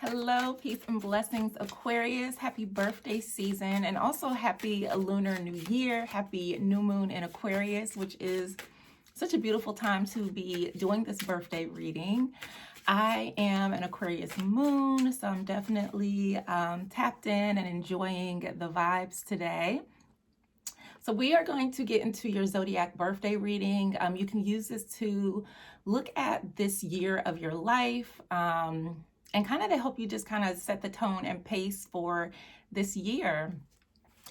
Hello, peace and blessings, Aquarius. Happy birthday season, and also happy Lunar New Year. Happy new moon in Aquarius, which is such a beautiful time to be doing this birthday reading. I am an Aquarius moon, so I'm definitely tapped in and enjoying the vibes today. So we are going to get into your Zodiac birthday reading. You can use this to look at this year of your life and kind of to help you just kind of set the tone and pace for this year.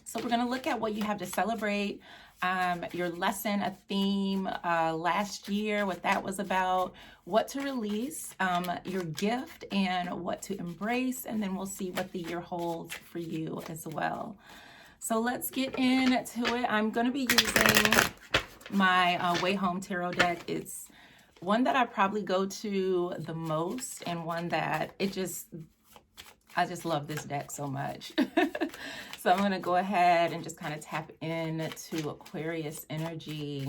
So we're going to look at what you have to celebrate, your lesson, a theme last year, what that was about, what to release, your gift, and what to embrace. And then we'll see what the year holds for you as well. So let's get into it. I'm going to be using my Way Home Tarot deck. It's one that I probably go to the most, and one that I just love this deck so much. So I'm going to go ahead and just kind of tap into Aquarius energy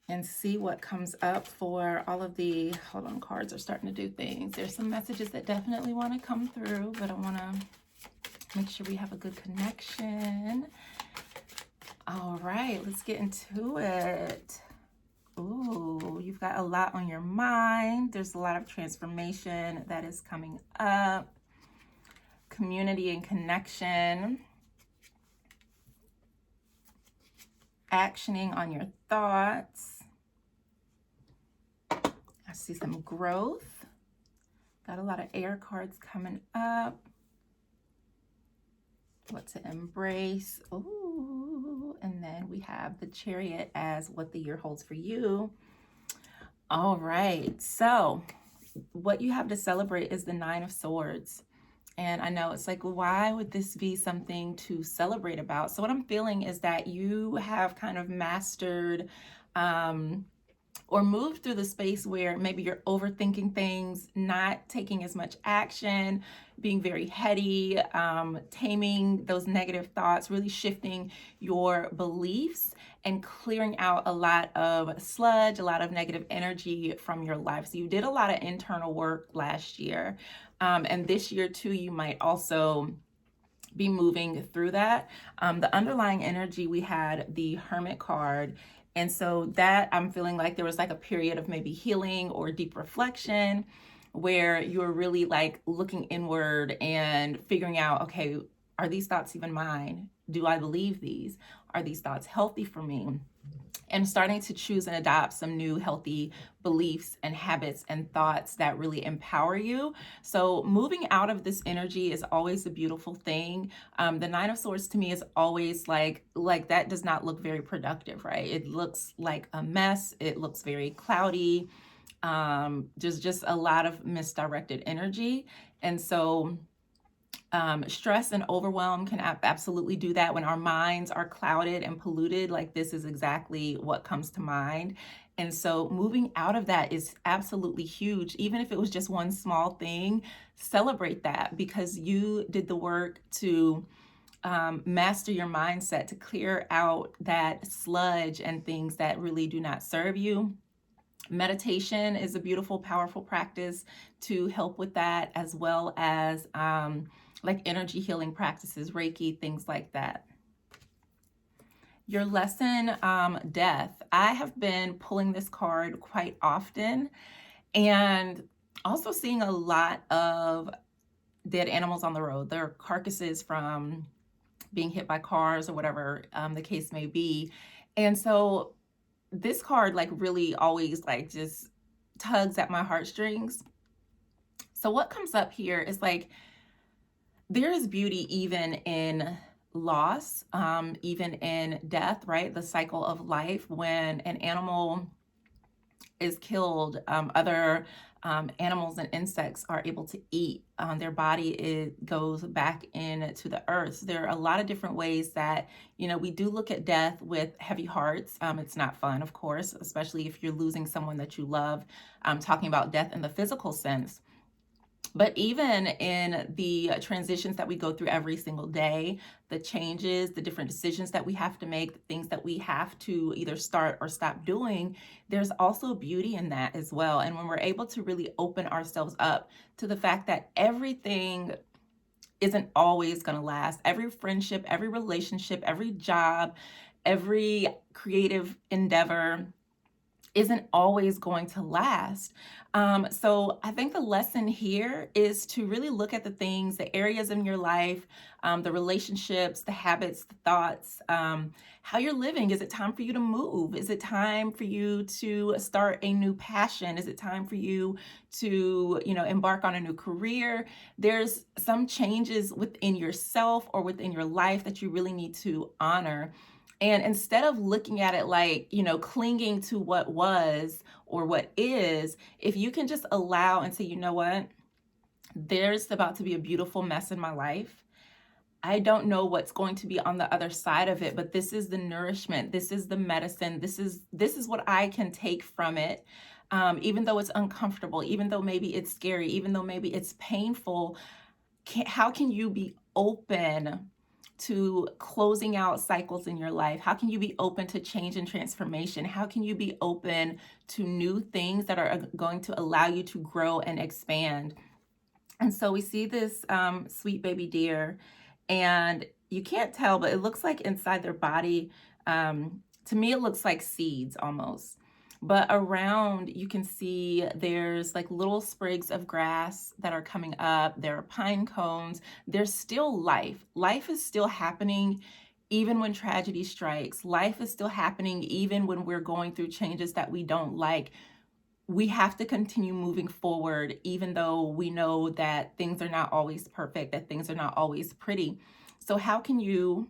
and see what comes up for all of the, hold on, cards are starting to do things. There's some messages that definitely want to come through, but I want to make sure we have a good connection. All right, let's get into it. Ooh, you've got a lot on your mind. There's a lot of transformation that is coming up. Community and connection. Actioning on your thoughts. I see some growth. Got a lot of air cards coming up. What to embrace. Ooh, and then we have the Chariot as what the year holds for you. All right, so what you have to celebrate is the Nine of Swords. And I know it's like, why would this be something to celebrate about? So what I'm feeling is that you have kind of mastered or moved through the space where maybe you're overthinking things, not taking as much action, being very heady, taming those negative thoughts, really shifting your beliefs and clearing out a lot of sludge, a lot of negative energy from your life. So you did a lot of internal work last year. And this year too, you might also be moving through that. The underlying energy, we had the Hermit card. And so that I'm feeling like there was like a period of maybe healing or deep reflection where you're really like looking inward and figuring out, okay, are these thoughts even mine? Do I believe these? Are these thoughts healthy for me? And starting to choose and adopt some new healthy beliefs and habits and thoughts that really empower you. So moving out of this energy is always a beautiful thing. The Nine of Swords to me is always like that does not look very productive, right? It looks like a mess. It looks very cloudy. There's just a lot of misdirected energy. And so stress and overwhelm can absolutely do that. When our minds are clouded and polluted, like this is exactly what comes to mind. And so moving out of that is absolutely huge. Even if it was just one small thing, celebrate that because you did the work to master your mindset, to clear out that sludge and things that really do not serve you. Meditation is a beautiful, powerful practice to help with that, as well as like energy healing practices, Reiki, things like that. Your lesson, death. I have been pulling this card quite often and also seeing a lot of dead animals on the road. Their carcasses from being hit by cars or whatever the case may be. And so this card like really always like just tugs at my heartstrings. So what comes up here is like, there is beauty even in loss, even in death, right? The cycle of life. When an animal is killed, other animals and insects are able to eat. Their body goes back into the earth. So there are a lot of different ways that, we do look at death with heavy hearts. It's not fun, of course, especially if you're losing someone that you love. I'm talking about death in the physical sense. But even in the transitions that we go through every single day, the changes, the different decisions that we have to make, the things that we have to either start or stop doing, there's also beauty in that as well. And when we're able to really open ourselves up to the fact that everything isn't always going to last, every friendship, every relationship, every job, every creative endeavor isn't always going to last. So I think the lesson here is to really look at the things, the areas in your life, the relationships, the habits, the thoughts, how you're living. Is it time for you to move? Is it time for you to start a new passion? Is it time for you to, embark on a new career? There's some changes within yourself or within your life that you really need to honor. And instead of looking at it like, clinging to what was or what is, if you can just allow and say, you know what, there's about to be a beautiful mess in my life. I don't know what's going to be on the other side of it, but this is the nourishment. This is the medicine. This is what I can take from it. Even though it's uncomfortable, even though maybe it's scary, even though maybe it's painful, how can you be open to closing out cycles in your life? How can you be open to change and transformation? How can you be open to new things that are going to allow you to grow and expand? And so we see this sweet baby deer, and you can't tell, but it looks like inside their body, to me, it looks like seeds almost. But around, you can see there's like little sprigs of grass that are coming up. There are pine cones. There's still life. Life is still happening even when tragedy strikes. Life is still happening even when we're going through changes that we don't like. We have to continue moving forward, even though we know that things are not always perfect, that things are not always pretty. So how can you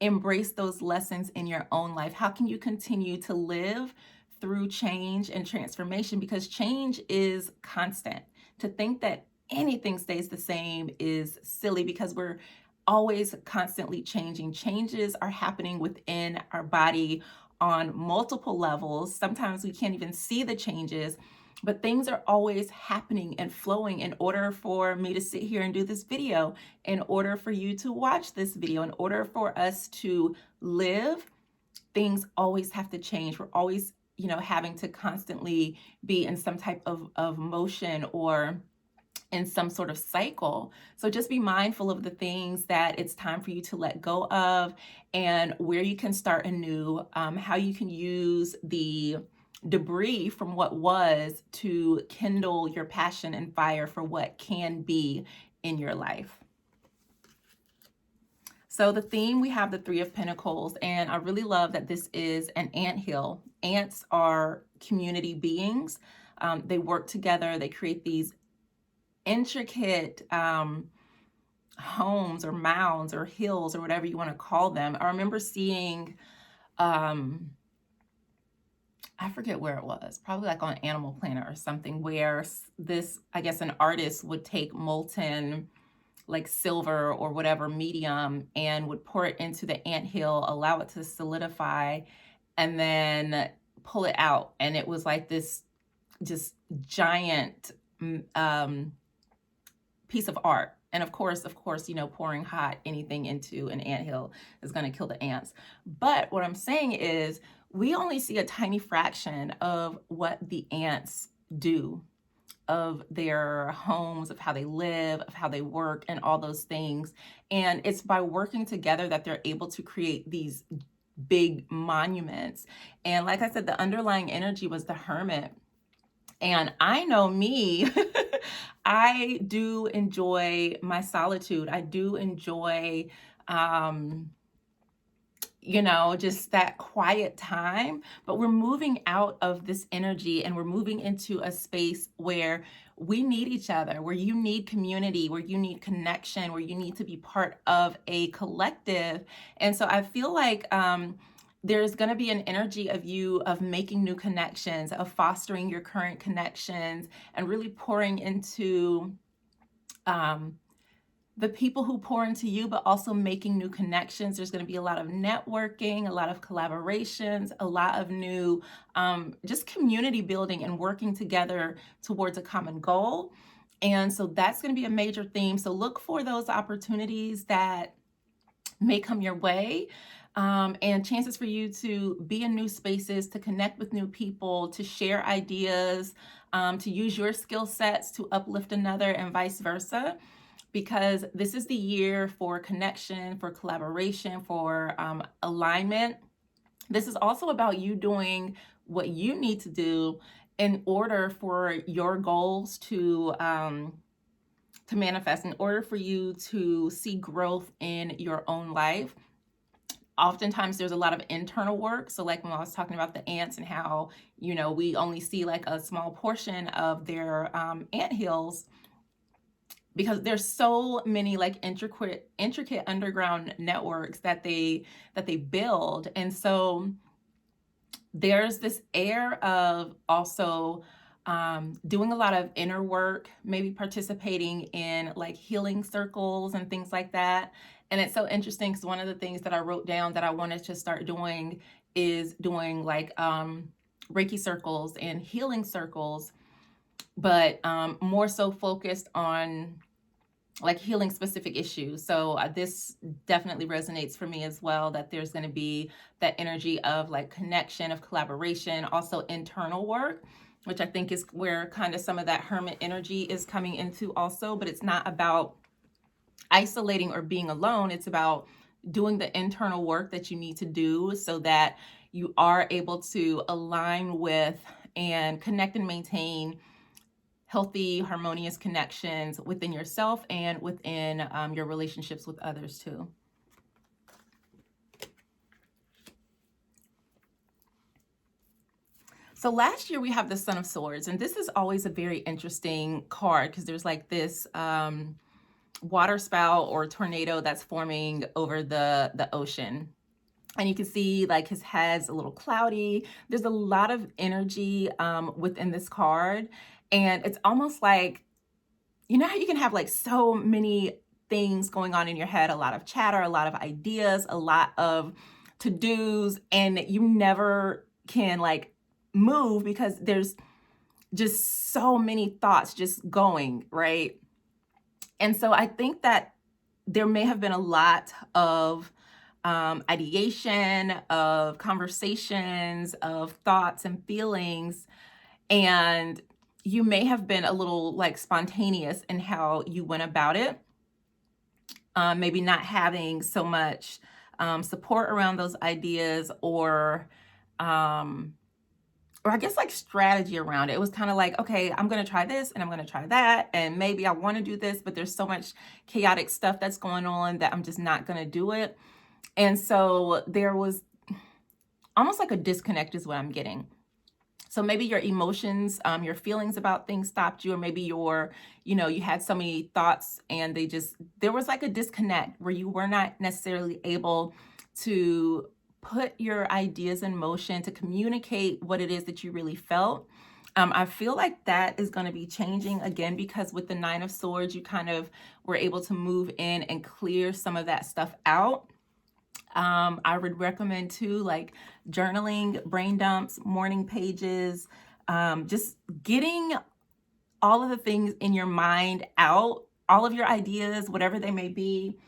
embrace those lessons in your own life? How can you continue to live through change and transformation? Because change is constant. To think that anything stays the same is silly, because we're always constantly changing. Changes are happening within our body on multiple levels. Sometimes we can't even see the changes, but things are always happening and flowing. In order for me to sit here and do this video, in order for you to watch this video, in order for us to live, things always have to change. We're always, having to constantly be in some type of motion or in some sort of cycle. So just be mindful of the things that it's time for you to let go of, and where you can start anew, how you can use the debris from what was to kindle your passion and fire for what can be in your life. So the theme, we have the Three of Pentacles, and I really love that this is an anthill. Ants are community beings. They work together. They create these intricate homes or mounds or hills or whatever you want to call them. I remember seeing, I forget where it was, probably like on Animal Planet or something, where this, I guess an artist would take molten like silver or whatever medium and would pour it into the anthill, allow it to solidify, and then pull it out. And it was like this just giant piece of art. And of course, pouring hot anything into an anthill is going to kill the ants. But what I'm saying is, we only see a tiny fraction of what the ants do, of their homes, of how they live, of how they work, and all those things. And it's by working together that they're able to create these big monuments. And like I said, the underlying energy was the Hermit. And I know me, I do enjoy my solitude. I do enjoy, just that quiet time. But we're moving out of this energy and we're moving into a space where we need each other, where you need community, where you need connection, where you need to be part of a collective. And so I feel like there's going to be an energy of making new connections, of fostering your current connections, and really pouring into the people who pour into you, but also making new connections. There's going to be a lot of networking, a lot of collaborations, a lot of new just community building and working together towards a common goal. And so that's going to be a major theme. So look for those opportunities that may come your way. And chances for you to be in new spaces, to connect with new people, to share ideas, to use your skill sets to uplift another, and vice versa, because this is the year for connection, for collaboration, for alignment. This is also about you doing what you need to do in order for your goals to manifest, in order for you to see growth in your own life. Oftentimes there's a lot of internal work. So like when I was talking about the ants and how, you know, we only see like a small portion of their ant hills, because there's so many like intricate underground networks that they build. And so there's this air of also doing a lot of inner work, maybe participating in like healing circles and things like that. And it's so interesting because one of the things that I wrote down that I wanted to start doing is doing like Reiki circles and healing circles, but more so focused on like healing specific issues. So this definitely resonates for me as well, that there's going to be that energy of like connection, of collaboration, also internal work, which I think is where kind of some of that hermit energy is coming into also. But it's not about isolating or being alone. It's about doing the internal work that you need to do so that you are able to align with and connect and maintain healthy, harmonious connections within yourself and within your relationships with others too. So last year we have the Son of Swords, and this is always a very interesting card because there's like this water spout or tornado that's forming over the ocean. And you can see like his head's a little cloudy. There's a lot of energy within this card. And it's almost like, you know how you can have like so many things going on in your head, a lot of chatter, a lot of ideas, a lot of to-dos, and you never can like move because there's just so many thoughts just going, right? And so I think that there may have been a lot of ideation, of conversations, of thoughts and feelings, and you may have been a little like spontaneous in how you went about it. Maybe not having so much support around those ideas, or I guess like strategy around it. It was kind of like, okay, I'm going to try this and I'm going to try that. And maybe I want to do this, but there's so much chaotic stuff that's going on that I'm just not going to do it. And so there was almost like a disconnect is what I'm getting. So maybe your emotions, your feelings about things stopped you, or maybe you had so many thoughts and there was like a disconnect where you were not necessarily able to put your ideas in motion, to communicate what it is that you really felt. I feel like that is going to be changing again, because with the Nine of Swords, you kind of were able to move in and clear some of that stuff out. I would recommend too, like journaling, brain dumps, morning pages, just getting all of the things in your mind out, all of your ideas, whatever they may be.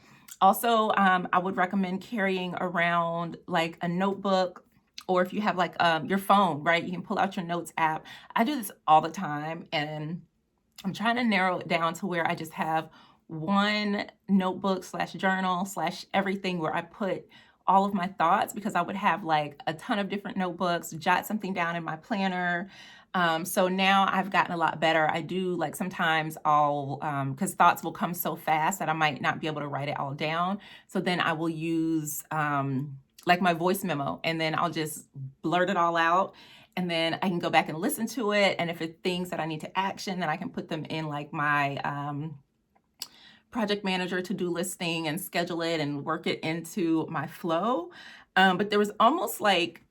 Also, I would recommend carrying around like a notebook, or if you have like your phone, right? You can pull out your notes app. I do this all the time, and I'm trying to narrow it down to where I just have one notebook / journal / everything where I put all of my thoughts, because I would have like a ton of different notebooks, jot something down in my planner. So now I've gotten a lot better. I do like sometimes I'll, because thoughts will come so fast that I might not be able to write it all down. So then I will use like my voice memo, and then I'll just blurt it all out. And then I can go back and listen to it. And if it's things that I need to action, then I can put them in like my project manager to-do list thing and schedule it and work it into my flow. But there was almost like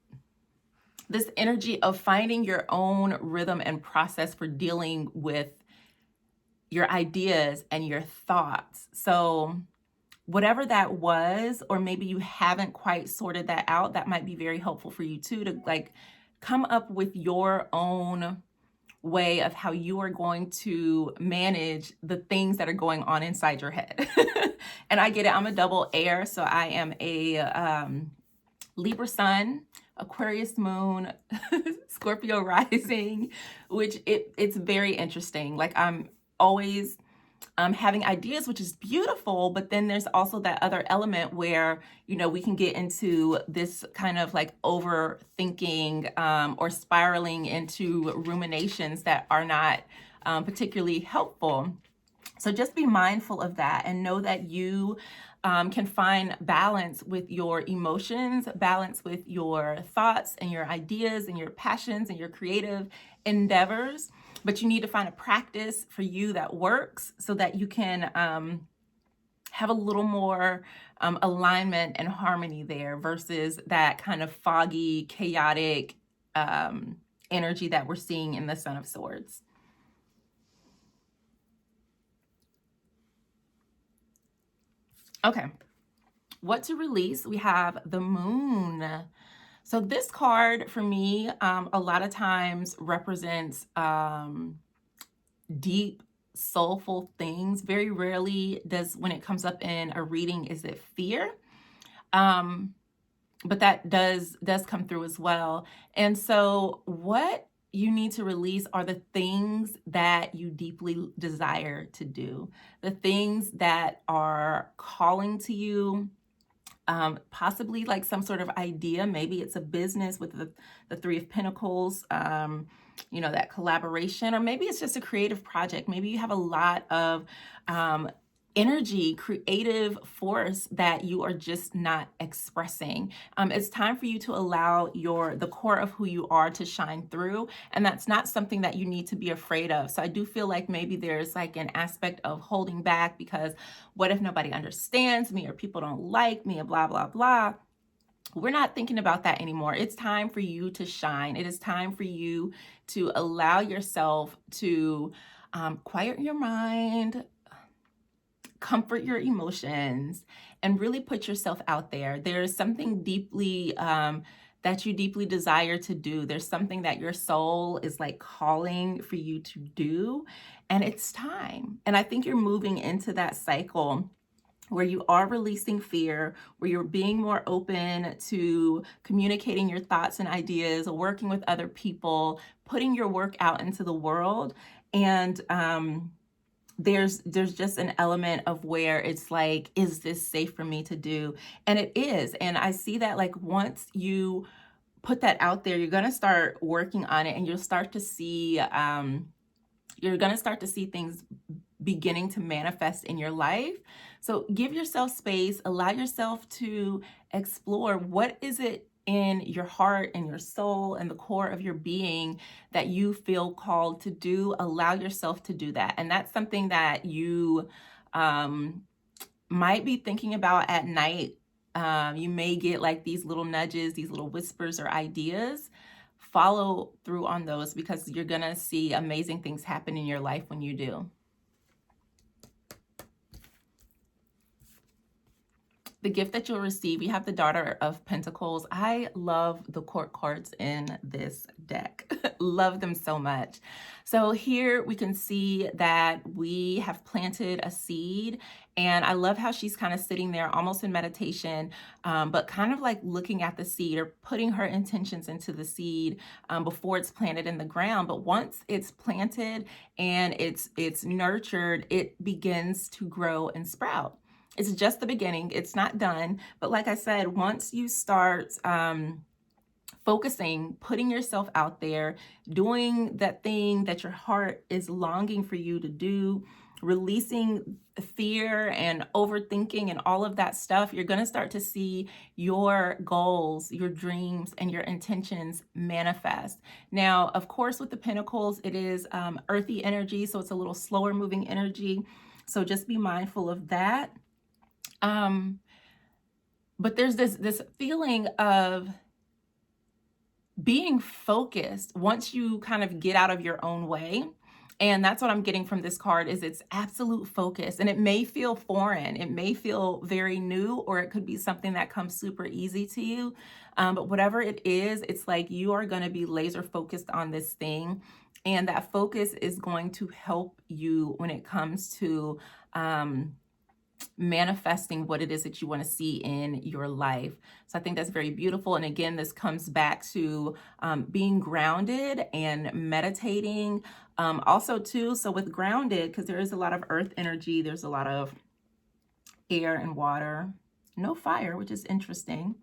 this energy of finding your own rhythm and process for dealing with your ideas and your thoughts. So whatever that was, or maybe you haven't quite sorted that out, that might be very helpful for you too, to like come up with your own way of how you are going to manage the things that are going on inside your head. And I get it, I'm a double air, so I am a Libra sun, Aquarius moon, Scorpio rising, which it's very interesting. Like I'm always having ideas, which is beautiful, but then there's also that other element where, you know, we can get into this kind of like overthinking or spiraling into ruminations that are not particularly helpful. So just be mindful of that and know that you can find balance with your emotions, balance with your thoughts and your ideas and your passions and your creative endeavors. But you need to find a practice for you that works so that you can have a little more alignment and harmony there versus that kind of foggy, chaotic energy that we're seeing in the Son of Swords. Okay, what to release? We have the Moon. So this card for me, a lot of times represents deep, soulful things. Very rarely does, when it comes up in a reading, is it fear. But that does come through as well. And so what you need to release are the things that you deeply desire to do, the things that are calling to you, possibly like some sort of idea. Maybe it's a business with the Three of Pentacles, you know, that collaboration, or maybe it's just a creative project. Maybe you have a lot of energy, creative force that you are just not expressing. It's time for you to allow the core of who you are to shine through. And that's not something that you need to be afraid of. So I do feel like maybe there's like an aspect of holding back because what if nobody understands me or people don't like me and blah, blah, blah. We're not thinking about that anymore. It's time for you to shine. It is time for you to allow yourself to quiet your mind, comfort your emotions, and really put yourself out there. There's something deeply that you deeply desire to do. There's something that your soul is like calling for you to do, and it's time. And I think you're moving into that cycle where you are releasing fear, where you're being more open to communicating your thoughts and ideas, working with other people, putting your work out into the world. And there's just an element of where it's like, is this safe for me to do? And it is. And I see that like once you put that out there, you're going to start working on it, and you'll start to see things beginning to manifest in your life. So give yourself space, allow yourself to explore what is it in your heart and your soul and the core of your being that you feel called to do. Allow yourself to do that. And that's something that you might be thinking about at night. You may get like these little nudges, these little whispers or ideas. Follow through on those, because you're going to see amazing things happen in your life when you do. The gift that you'll receive, you have the Daughter of Pentacles. I love the court cards in this deck. Love them so much. So here we can see that we have planted a seed, and I love how she's kind of sitting there almost in meditation, but kind of like looking at the seed or putting her intentions into the seed before it's planted in the ground. But once it's planted and it's nurtured, it begins to grow and sprout. It's just the beginning. It's not done. But like I said, once you start focusing, putting yourself out there, doing that thing that your heart is longing for you to do, releasing fear and overthinking and all of that stuff, you're going to start to see your goals, your dreams, and your intentions manifest. Now, of course, with the Pentacles, it is earthy energy, so it's a little slower moving energy. So just be mindful of that. But there's this feeling of being focused once you kind of get out of your own way And that's what I'm getting from this card is it's absolute focus. And it may feel foreign. It may feel very new, or it could be something that comes super easy to you. But whatever it is, it's like you are going to be laser focused on this thing. And that focus is going to help you when it comes to manifesting what it is that you want to see in your life. So I think that's very beautiful. And again, this comes back to being grounded and meditating. Also too, so with grounded, because there is a lot of earth energy, there's a lot of air and water, no fire, which is interesting.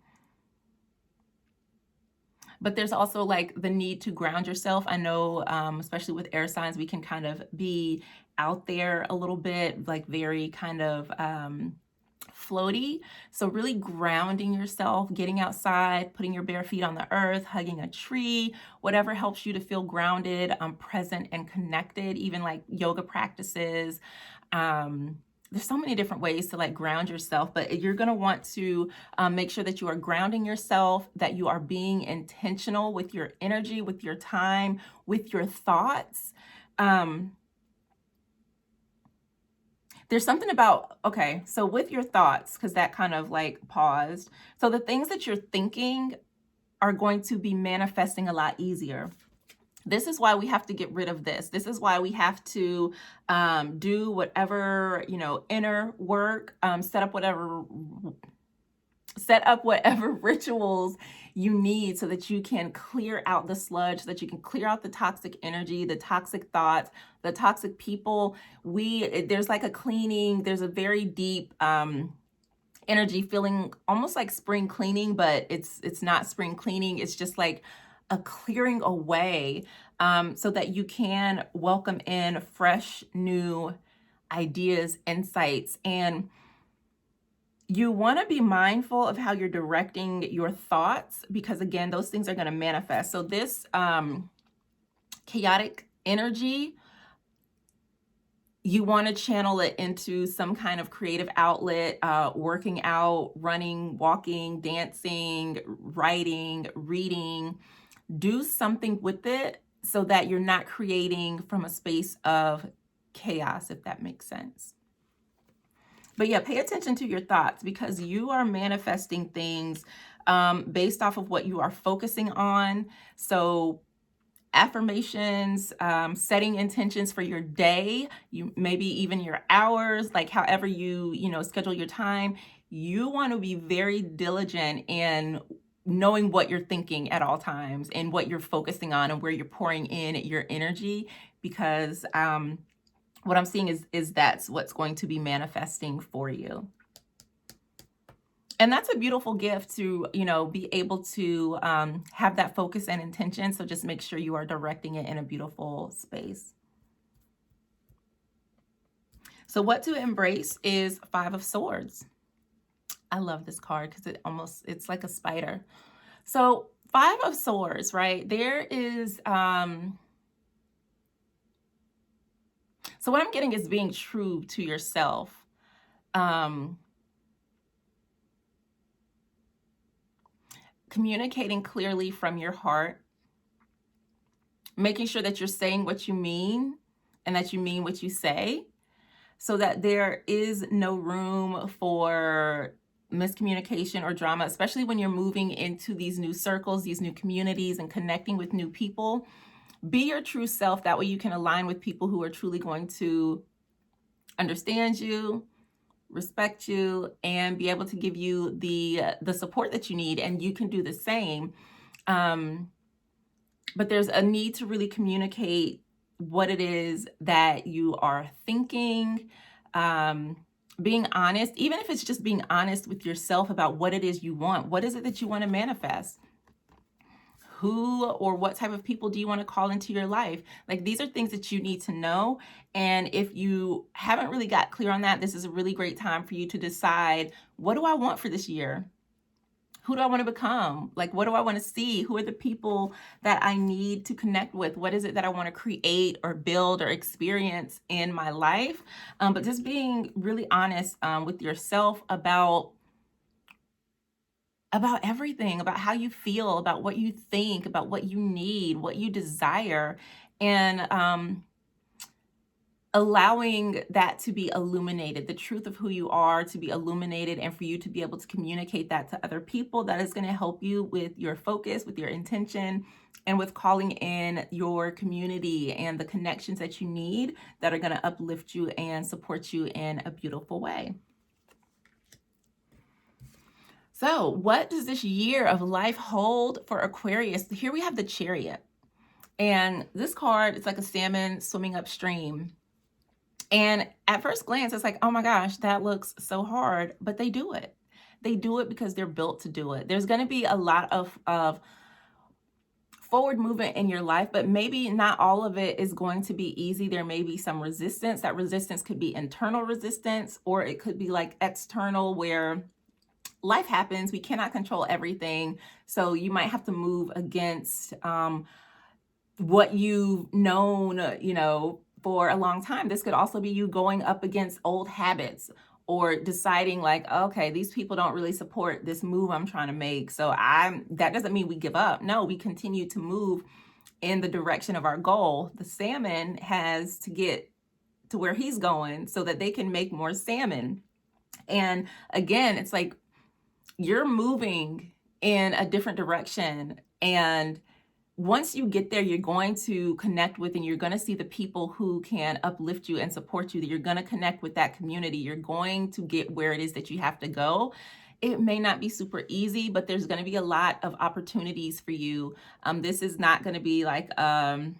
But there's also like the need to ground yourself. I know, especially with air signs, we can kind of be out there a little bit, like very kind of floaty. So really grounding yourself, getting outside, putting your bare feet on the earth, hugging a tree, whatever helps you to feel grounded, present and connected, even like yoga practices. There's so many different ways to like ground yourself, but you're going to want to make sure that you are grounding yourself, that you are being intentional with your energy, with your time, with your thoughts. There's something about, okay, so with your thoughts, because that kind of like paused. So the things that you're thinking are going to be manifesting a lot easier. This is why we have to get rid of this. This is why we have to do whatever, inner work, set up whatever rituals you need so that you can clear out the sludge, so that you can clear out the toxic energy, the toxic thoughts, the toxic people. There's like a cleaning, there's a very deep energy feeling, almost like spring cleaning, but it's not spring cleaning. It's just like a clearing away, so that you can welcome in fresh, new ideas, insights. And you want to be mindful of how you're directing your thoughts, because again, those things are going to manifest. So this chaotic energy, you want to channel it into some kind of creative outlet, working out, running, walking, dancing, writing, reading. Do something with it so that you're not creating from a space of chaos, if that makes sense. But yeah, pay attention to your thoughts, because you are manifesting things based off of what you are focusing on. So affirmations, setting intentions for your day, maybe even your hours, like however you schedule your time. You want to be very diligent in knowing what you're thinking at all times and what you're focusing on and where you're pouring in your energy, because what I'm seeing is that's what's going to be manifesting for you. And that's a beautiful gift to, be able to have that focus and intention. So just make sure you are directing it in a beautiful space. So what to embrace is 5 of Swords. I love this card because it's like a spider. So 5 of Swords, right? There is, so what I'm getting is being true to yourself. Communicating clearly from your heart, making sure that you're saying what you mean and that you mean what you say, so that there is no room for miscommunication or drama, especially when you're moving into these new circles, these new communities, and connecting with new people. Be your true self. That way you can align with people who are truly going to understand you, respect you, and be able to give you the support that you need, and you can do the same. But there's a need to really communicate what it is that you are thinking, being honest, even if it's just being honest with yourself about what it is you want. What is it that you want to manifest? Who or what type of people do you want to call into your life? Like, these are things that you need to know. And if you haven't really got clear on that, this is a really great time for you to decide, what do I want for this year? Who do I want to become? Like, what do I want to see? Who are the people that I need to connect with? What is it that I want to create or build or experience in my life? But just being really honest with yourself about everything, about how you feel, about what you think, about what you need, what you desire. And allowing that to be illuminated, the truth of who you are to be illuminated, and for you to be able to communicate that to other people. That is going to help you with your focus, with your intention, and with calling in your community and the connections that you need that are going to uplift you and support you in a beautiful way. So, what does this year of life hold for Aquarius? Here we have the Chariot. And this card, it's like a salmon swimming upstream. And at first glance, it's like, oh my gosh, that looks so hard. But they do it. They do it because they're built to do it. There's going to be a lot of forward movement in your life, but maybe not all of it is going to be easy. There may be some resistance. That resistance could be internal resistance, or it could be like external, where life happens. We cannot control everything. So you might have to move against what you've known, for a long time. This could also be you going up against old habits, or deciding like, okay, these people don't really support this move I'm trying to make. So that doesn't mean we give up. No, we continue to move in the direction of our goal. The salmon has to get to where he's going so that they can make more salmon. And again, it's like you're moving in a different direction. And once you get there, you're going to connect with, and you're going to see the people who can uplift you and support you. You're going to connect with that community. You're going to get where it is that you have to go. It may not be super easy, but there's going to be a lot of opportunities for you. This is not going to be like, I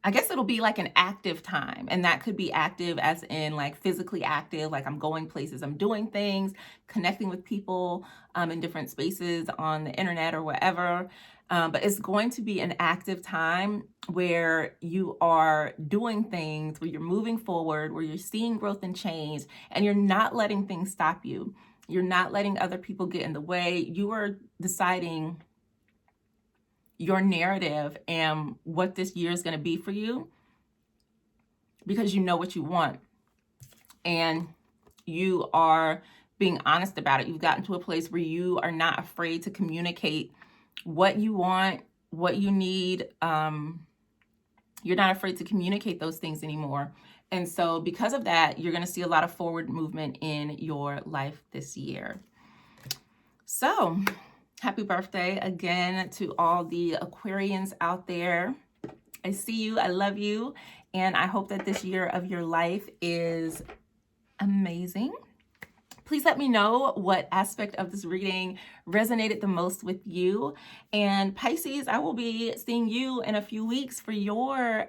guess it'll be like an active time, and that could be active as in like physically active, like I'm going places, I'm doing things, connecting with people in different spaces on the internet or whatever. But it's going to be an active time where you are doing things, where you're moving forward, where you're seeing growth and change, and you're not letting things stop you. You're not letting other people get in the way. You are deciding your narrative and what this year is going to be for you, because you know what you want and you are being honest about it. You've gotten to a place where you are not afraid to communicate what you want, what you need. You're not afraid to communicate those things anymore. And so because of that, you're going to see a lot of forward movement in your life this year. So happy birthday again to all the Aquarians out there. I see you, I love you, and I hope that this year of your life is amazing. Please let me know what aspect of this reading resonated the most with you. And Pisces, I will be seeing you in a few weeks for your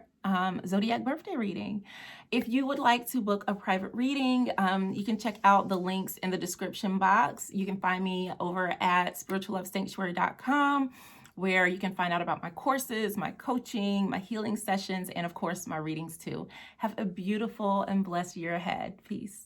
Zodiac birthday reading. If you would like to book a private reading, you can check out the links in the description box. You can find me over at spirituallovesanctuary.com, where you can find out about my courses, my coaching, my healing sessions, and of course, my readings too. Have a beautiful and blessed year ahead. Peace.